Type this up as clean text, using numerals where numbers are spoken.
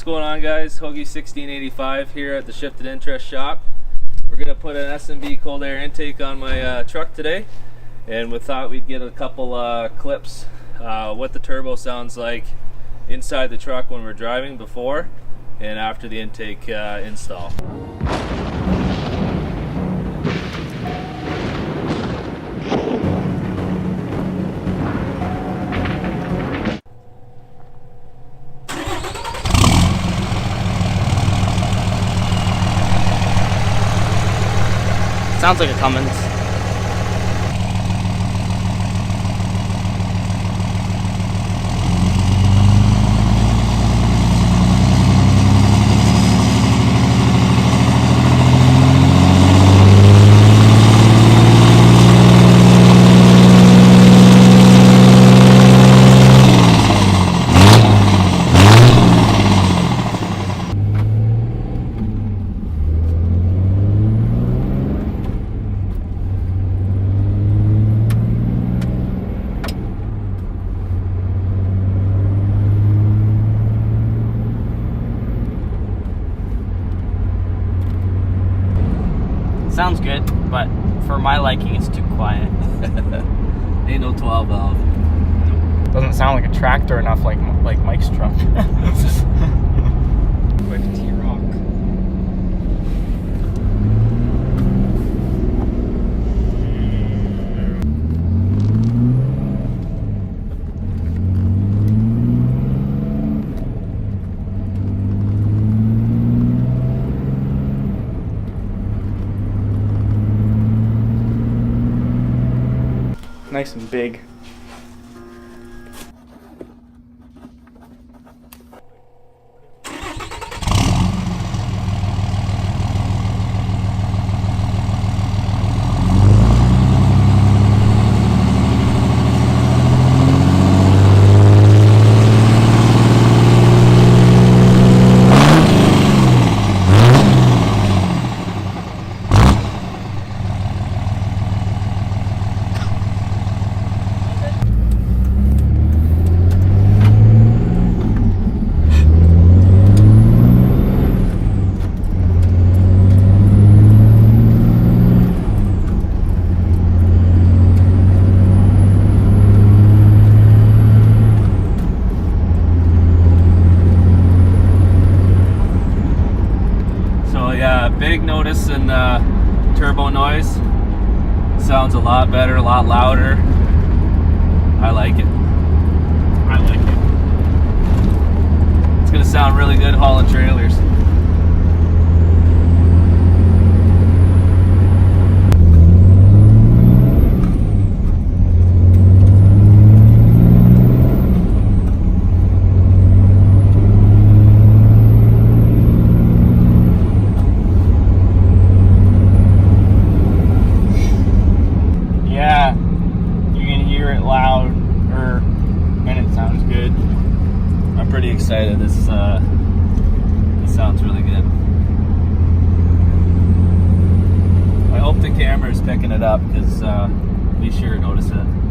going on, guys? Hoagie 1685 here at the Shifted Interest shop. We're gonna put an S&B cold air intake on my truck today, and we thought we'd get a couple clips what the turbo sounds like inside the truck when we're driving before and after the intake install. Sounds like a Cummins. Sounds good, but for my liking, it's too quiet. Ain't no 12 valve. Doesn't sound like a tractor enough, like Mike's truck. Quick T-Rock. Nice and big. Big notice in turbo noise. Sounds a lot better, a lot louder. I like it. I like it. It's gonna sound really good hauling trailers. Pretty excited. This sounds really good. I hope the camera is picking it up because we sure notice it.